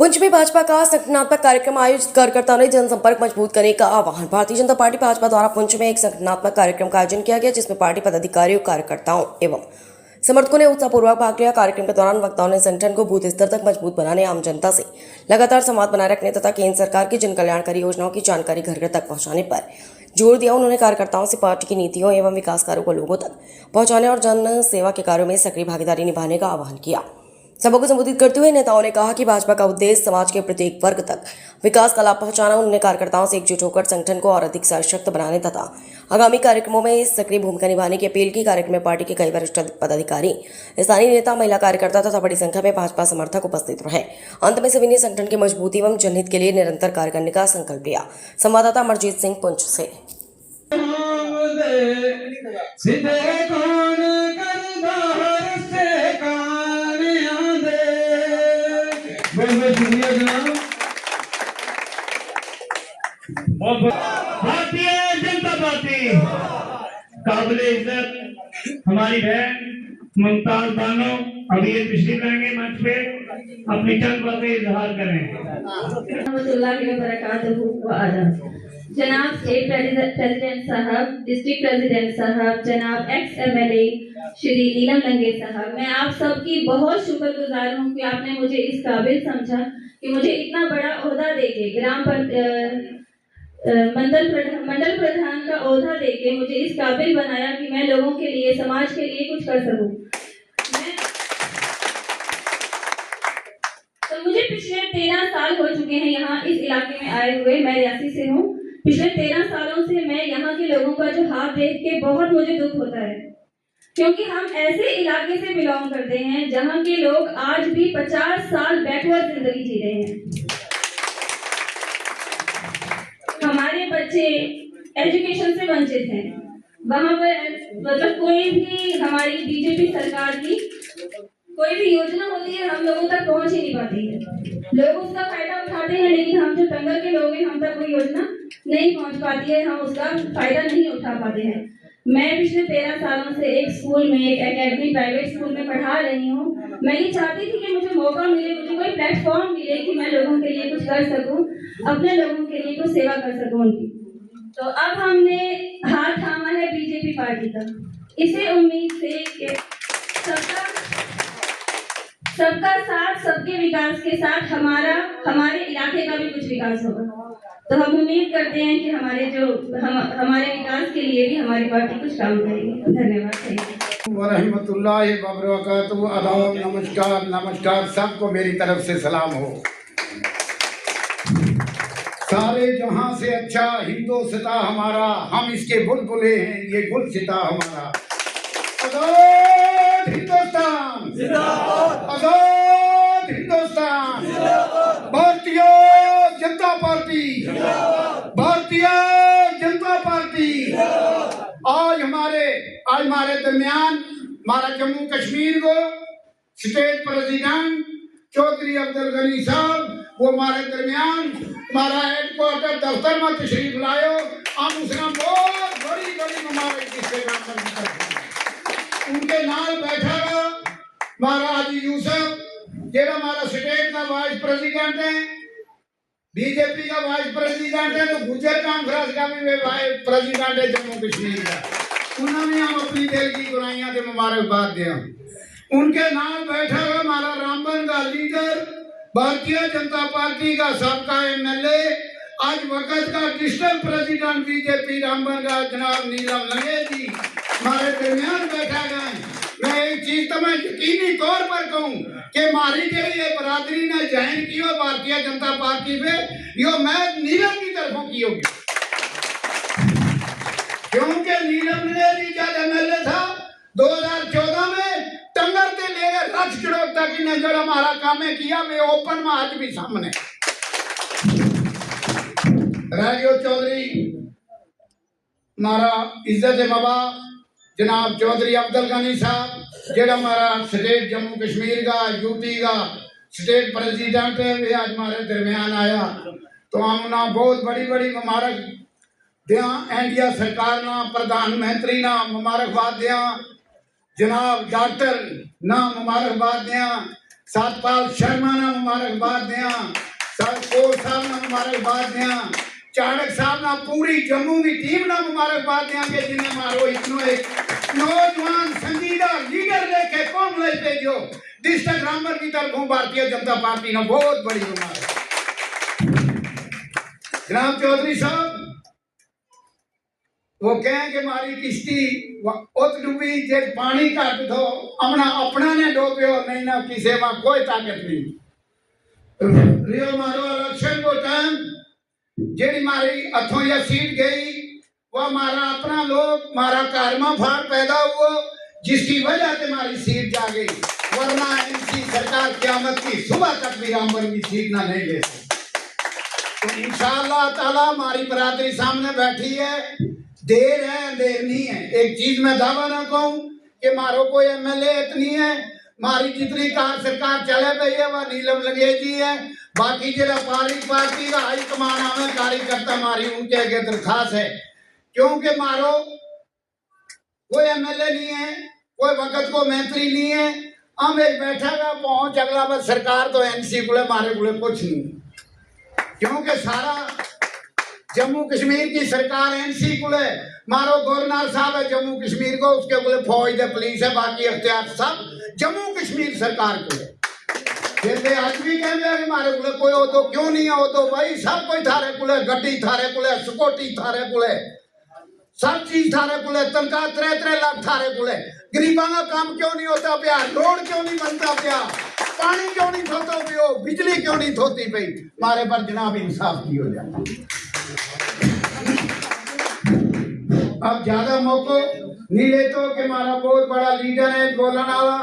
पुंछ में भाजपा का संगठनात्मक कार्यक्रम आयोजित कार्यकर्ताओं ने जनसंपर्क मजबूत करने का आह्वान। भारतीय जनता पार्टी भाजपा द्वारा पुंछ में एक संगठनात्मक कार्यक्रम का आयोजन किया गया, जिसमें पार्टी पदाधिकारियों, कार्यकर्ताओं एवं समर्थकों ने उत्साहपूर्वक भाग लिया। कार्यक्रम के दौरान वक्ताओं ने संगठन को बूथ स्तर तक मजबूत बनाने, आम जनता से लगातार संवाद बनाए रखने तथा केंद्र सरकार की जन कल्याणकारी योजनाओं की जानकारी घर घर तक पहुंचाने पर जोर दिया। उन्होंने कार्यकर्ताओं से पार्टी की नीतियों एवं विकास कार्यों को लोगों तक पहुंचाने और जन सेवा के कार्यों में सक्रिय भागीदारी निभाने का आह्वान किया। सभा को संबोधित करते हुए नेताओं ने कहा कि भाजपा का उद्देश्य समाज के प्रत्येक वर्ग तक विकास का लाभ पहुंचाना। उन्होंने कार्यकर्ताओं से एकजुट होकर संगठन को और अधिक सशक्त बनाने तथा आगामी कार्यक्रमों में सक्रिय भूमिका निभाने की अपील की। कार्यक्रम में पार्टी के कई वरिष्ठ पदाधिकारी, स्थानीय नेता, महिला कार्यकर्ता तथा बड़ी संख्या में भाजपा समर्थक उपस्थित रहे। अंत में सभी ने संगठन की मजबूती एवं जनहित के लिए निरंतर कार्य करने का संकल्प लिया। संवाददाता अमरजीत सिंह, पुंछ से। भारतीय जनता पार्टी काबिल इज्जत हमारी बहन मुमताज बानो अभी ये तशरीफ लाएंगे मंच पे, अपनी चंद बातें इजहार करें। जनाब स्टेट प्रेसिडेंट साहब, डिस्ट्रिक्ट प्रेसिडेंट साहब, जनाब एक्स एमएलए श्री नीलम लंगे साहब, मैं आप सबकी बहुत शुक्रगुजार हूँ कि आपने मुझे इस काबिल समझा कि मुझे इतना बड़ा ओहदा देके मंडल प्रधान का ओहदा देके मुझे इस काबिल बनाया कि मैं लोगों के लिए, समाज के लिए कुछ कर सकूं। तो मुझे पिछले 13 साल हो चुके हैं यहाँ इस इलाके में आए हुए। मैं रियासी से हूँ। पिछले 13 सालों से मैं यहाँ के लोगों का जो हाथ देख के बहुत मुझे दुख होता है, क्योंकि हम ऐसे इलाके से बिलोंग करते हैं जहाँ के लोग आज भी 50 साल बैकवर्ड जिंदगी जी रहे हैं। हमारे बच्चे एजुकेशन से वंचित हैं। वहाँ पर मतलब कोई भी हमारी बीजेपी सरकार की कोई भी योजना होती है, हम लोगों तक पहुँच ही नहीं पाती है। लोग उसका फायदा उठाते हैं, लेकिन हम जो टंगर के लोग हैं, हम तक कोई योजना नहीं पहुँच पाती है, हम उसका फायदा नहीं उठा पाते हैं। मैं पिछले 13 सालों से एक स्कूल में, एक एकेडमी प्राइवेट स्कूल में पढ़ा रही हूँ। मैं ये चाहती थी कि मुझे मौका मिले, मुझे कोई प्लेटफॉर्म मिले कि मैं लोगों के लिए कुछ कर सकूं, अपने लोगों के लिए कुछ सेवा कर सकूं उनकी। तो अब हमने हाथ थामा है बीजेपी पार्टी का, इसे उम्मीद से कि सबका साथ, सबके विकास के साथ हमारे इलाके का भी कुछ विकास होगा। तो हम उम्मीद करते हैं कि हमारे विकास के लिए भी हमारी पार्टी कुछ काम करेगी। धन्यवाद। वरहमतुल्लाहि वबरकातुहू। आदाब, नमस्कार सबको मेरी तरफ से सलाम हो। सारे जहां से अच्छा हिंदुस्ता हमारा, हम इसके बुलबुले हैं, ये गुलसिता हमारा। आजाद हिंदुस्तान जिंदाबाद, आजाद हिंदुस्तान जिंदाबाद, भारतीय जनता पार्टी जिंदाबाद, भारतीय जनता पार्टी जिंदाबाद। आज हमारे दरमियान हमारा जम्मू कश्मीर को स्टेट प्रेसिडेंट चौधरी अब्दुल गनी साहब, वो हमारे दरमियान हमारा हेडक्वार्टर दफ्तर में तशरीफ लायो। हम उसका बहुत बड़ी मुबारक उनके नाल बैठा हमारा हाजी यूसुफ, जेड़ा हमारा स्टेट का वाइस प्रेसिडेंट है, बीजेपी का वाइस प्रेसिडेंट है, तो गुजर कॉन्फ्रेंस का भी वाइस प्रेसिडेंट है जम्मू कश्मीर का। उन्होंने हम अपनी दिल की बुराइयां के मुबारकबाद दिया। उनके नाल बैठा हमारा रामबन का लीडर, भारतीय जनता पार्टी का सबका एमएलए, आज वक्त का डिस्ट्रिक्ट प्रेसिडेंट बीजेपी रामबन का जनाब नीलम लंगे जी हमारे दरमियान बैठा गए। मैं एक चीज तो मैं यकीनी तौर पर कहूँ कि हमारी ये बरादरी ने ज्वाइन की हो भारतीय जनता पार्टी पे, यो मैं नीलम की तरफों की होगी, क्योंकि नीलम जी जब एमएलए था 2014 में टंगर से लेकर रक्ष चढ़ोक तक ने जो हमारा काम किया, मैं ओपन में आज भी सामने राजो चौधरी, हमारा इज्जत बाबा जनाब चौधरी अब्दुल गनी साहब, जेड़ा हमारा स्टेट जम्मू कश्मीर का, यूटी का स्टेट प्रेसिडेंट है, वे आज हमारे दरमियान आया। तो हम ना बहुत बड़ी मुबारक दिया, इंडिया सरकार ना, प्रधानमंत्री ना मुबारकबाद दिया, जनाब डॉक्टर ना मुबारकबाद दिया, सतपाल शर्मा ने मुबारकबाद दिया, कोल साहब ने मुबारकबाद दिया, चाणक साहब ने पूरी जम्मू की टीम ने मुबारकबाद दिया कि जिन्हें मारो इतनो एक नौजवान संजीदा लीडर लेके कौन ले भेजो डिस्ट्रिक्ट रामबन की तरफों भारतीय जनता पार्टी ने बहुत बड़ी मुबारक। जनाब चौधरी साहब वो कहें कि मारी किश्ती उत डूबी जे पानी घट दो अपना अपना ने डोबे नहीं ना किसी में कोई ताकत नहीं। रियो मारो इलेक्शन को टाइम जेडी मारी हथों या सीट गई वो हमारा अपना लोग मारा कारमा फाड़ पैदा हुआ जिसकी वजह से हमारी सीट जा गई, वरना इनकी सरकार क़यामत की सुबह तक भी रामबन की सीट ना नहीं ले सकती। तो इंशाअल्लाह ताला हमारी बरादरी सामने बैठी है, देर है अंधेर नहीं है। एक चीज मैं दावा ना कहूं कि मारो कोई एमएलए इतनी है, मारी जितनी कार सरकार चले पई है वह नीलम लगेजी है, बाकी जरा पार्टी का हाई कमान हमें कार्यकर्ता मारी उनके आगे दरखास्त है, क्योंकि मारो कोई एमएलए नहीं है, कोई वक्त को मंत्री नहीं है, हम एक बैठा का पहुंच अगला बस सरकार तो एनसी गुले मारे गुले कुछ नहीं, क्योंकि सारा जम्मू कश्मीर की सरकार एनसी को है, मारो गवर्नर साहब है जम्मू कश्मीर को, उसके बोले फौज है पुलिस है, बाकी अख्तियार सब जम्मू कश्मीर सरकार को है। जैसे आज भी कहते हैं मारे बोले कोई हो तो क्यों नहीं हो तो भाई सब कोई थारे को है, गड्डी थारे को है, सुकोटी थारे को है, सब चीज थारे को है, तनख्वाह 3-3 लाख थारे को है, गरीबा का काम क्यों नहीं होता पिया, रोड क्यों नहीं बनता पिया, पानी क्यों नहीं धोता पियो, बिजली क्यों नहीं धोती पई, मारे पर जनाब इंसाफ की हो जाता। अब ज्यादा मौको नहीं ले तो कि मारा बहुत बड़ा लीडर है बोलने वाला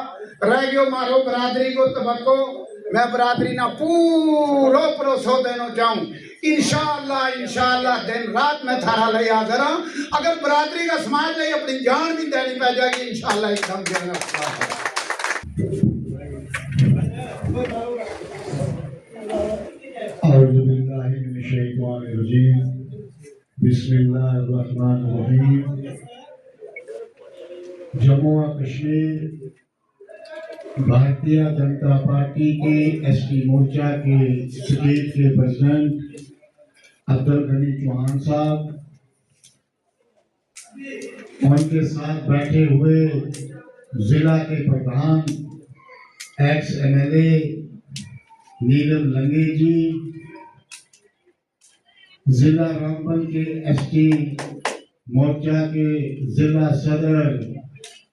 रह गयो, मारो बरादरी को तबक्को मैं बरादरी ना पूरा भरोसा देना चाहूं, इंशाअल्लाह दिन रात में थारा ले याद रहा, अगर बरादरी का समाज ले अपनी जान भी देनी पड़ जाएगी इंशाअल्लाह एकदम देना। बिस्मिल्लाहिर्रहमानिर्रहीम। जम्मू और कश्मीर भारतीय जनता पार्टी के एसटी मोर्चा के स्टेट के प्रेसिडेंट अब्दुल गनी चौहान साहब, उनके साथ बैठे हुए जिला के प्रधान एक्स एमएलए नीलम लंगे जी, जिला रामबन के एसटी मोर्चा के जिला सदर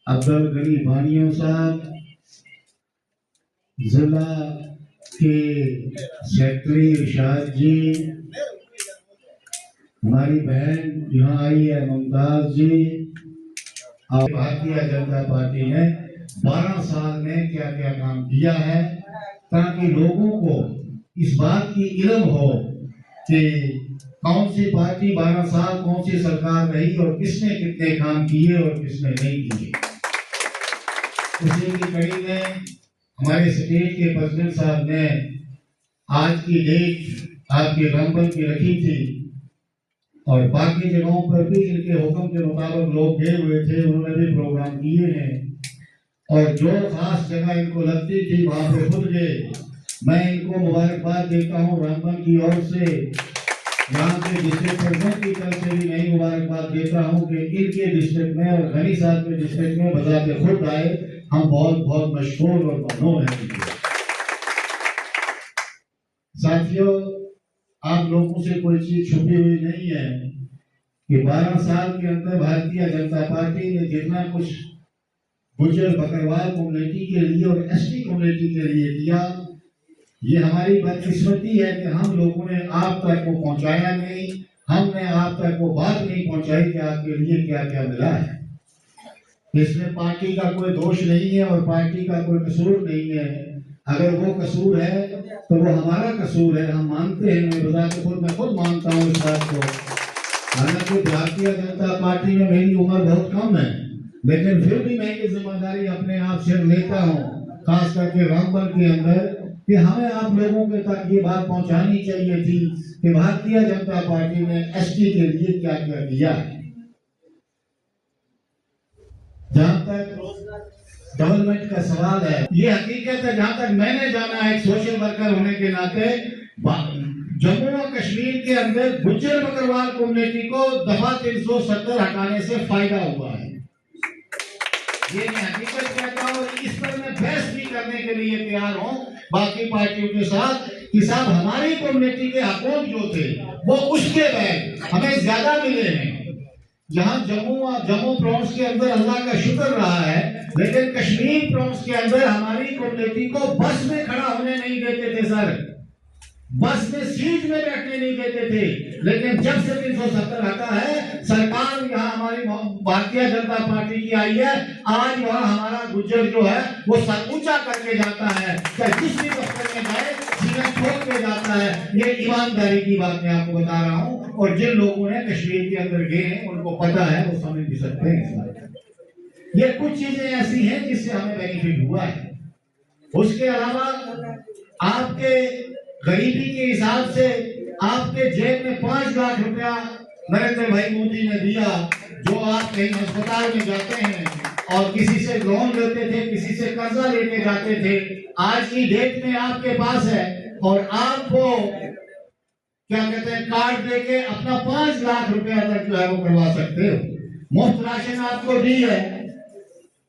अब्दुल गनी बानियों साहब, जिला के सेक्रेटरी इरशाद जी, हमारी बहन यहाँ आई है मुमताज जी। और भारतीय जनता पार्टी ने 12 साल में क्या क्या काम किया है ताकि लोगों को इस बात की इल्म हो कि कौन सी पार्टी 12 साल कौन सी सरकार रही और किसने कितने काम किए और किसने नहीं किए। उसी की कड़ी में हमारे स्टेट के प्रेसिडेंट साहब ने आज की डेट आपके रामबन की रखी थी और बाकी जगहों पर भी जिनके हुक्म के मुताबिक लोग गए हुए थे उन्होंने भी प्रोग्राम किए हैं और जो खास जगह इनको लगती थी वहां पे खुद गए। मैं इनको मुबारकबाद देता हूँ रामबन की ओर से, यहाँ के डिस्ट्रिक्ट प्रेसिडेंट की तरफ से भी मैं मुबारकबाद देता हूँ कि इनके डिस्ट्रिक्ट में और गनी साहब के डिस्ट्रिक्ट में बजाते खुद आए, हम बहुत बहुत मशहूर और ममनून हैं। साथियों, आप लोगों से कोई चीज छुपी हुई नहीं है कि 12 साल के अंदर भारतीय जनता पार्टी ने जितना कुछ गुजर बकरवाल कम्युनिटी के लिए और एसटी कम्युनिटी के लिए किया, ये हमारी बदकिस्मती है कि हम लोगों ने आप तक को पहुंचाया नहीं, हमने आप तक को बात नहीं पहुंचाई कि आपके लिए क्या क्या मिला है। इसमें पार्टी का कोई दोष नहीं है और पार्टी का कोई कसूर नहीं है। अगर वो कसूर है तो वो हमारा कसूर है, हम मानते हैं। मैं खुद मानता हूँ इस बात को। हालांकि भारतीय जनता पार्टी में मेरी उम्र बहुत कम है, लेकिन फिर भी मैं ये जिम्मेदारी अपने आप से लेता हूँ, खास करके रामबन के अंदर, कि हमें आप लोगों के तक ये बात पहुंचानी चाहिए थी कि भारतीय जनता पार्टी ने एसटी के लिए क्या क्या किया है। जहां तक डेवलपमेंट का सवाल है। ये हकीकत है, जहां तक मैंने जाना है एक सोशल वर्कर होने के नाते, जम्मू और कश्मीर के अंदर गुज्जर बकरवाल कम्युनिटी को दफा 370 हटाने से फायदा हुआ है। ये मैं हकीकत कहता हूँ और इस पर मैं बहस भी करने के लिए तैयार हूँ बाकी पार्टियों के साथ कि साहब हमारी कम्युनिटी के हकूक जो थे वो उसके बाद हमें ज्यादा मिले हैं। जहां जम्मू प्रोविंस के अंदर अल्लाह का शुक्र रहा है, लेकिन कश्मीर प्रोविंस के अंदर हमारी कम्युनिटी को बस में खड़ा होने नहीं देते थे सर, बस में सीट में बैठने नहीं देते थे। लेकिन जब से 370 हटा है, सरकार यहाँ हमारी भारतीय जनता पार्टी की आई है, आज वहाँ हमारा गुज्जर जो है वो सर ऊंचा करके जाता है, चाहे जिस भी दफ्तर में जाए सीना छोड़ के जाता है। ये ईमानदारी की बात मैं आपको बता रहा हूँ, और जिन लोगों ने कश्मीर के अंदर गए हैं उनको पता है, वो समझ भी सकते हैं इस बात को। ये कुछ चीजें ऐसी हैं जिससे हमें बेनिफिट हुआ है। उसके अलावा आपके गरीबी के हिसाब से आपके जेब में 5 लाख रुपया नरेंद्र भाई मोदी ने दिया, जो आप कहीं अस्पताल में जाते हैं और किसी से लोन लेते थे, किसी से कर्जा लेके जाते थे, आज की डेट में आपके पास है और आप वो क्या कहते हैं कार्ड देके अपना 5 लाख रुपया तक जो है वो करवा सकते हो। मुफ्त राशन आपको दी है,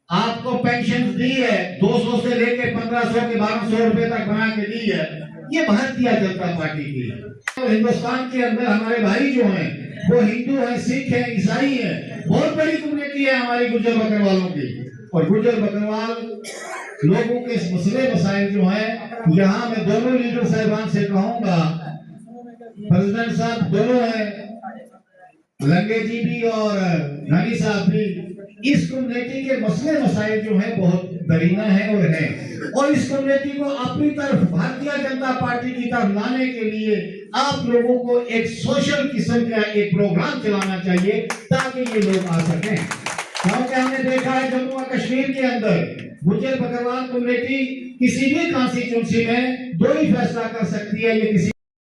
आपको पेंशन दी है, 200 से लेके 1500 के 1200 रुपए तक बना के दी है। ये भारतीय जनता पार्टी की है। तो हिंदुस्तान के अंदर हमारे भाई जो हैं वो हिंदू हैं, सिख हैं, ईसाई हैं, बहुत बड़ी कम्युनिटी है हमारी गुज्जर बकरवालों की। और गुज्जर बकरवाल लोगों के मसले मसाइल जो हैं, यहाँ मैं दोनों लीडर साहिबान से कहूंगा, प्रेसिडेंट साहब दोनों हैं, लंगे जी भी और नानी साहब भी, इस कम्युनिटी के मसले मसाइल जो हैं बहुत दरीना है और है, और इस कम्युनिटी को अपनी तरफ भारतीय जनता पार्टी की तरफ लाने के लिए आप लोगों को एक सोशल किस्म का एक प्रोग्राम चलाना चाहिए ताकि ये लोग आ सकें। क्योंकि हमने देखा है जम्मू और कश्मीर के अंदर गुज्जर बकरवाल कम्युनिटी किसी भी कॉन्स्टिट्यूंसी में 2 ही फैसला कर सकती है, ये किसी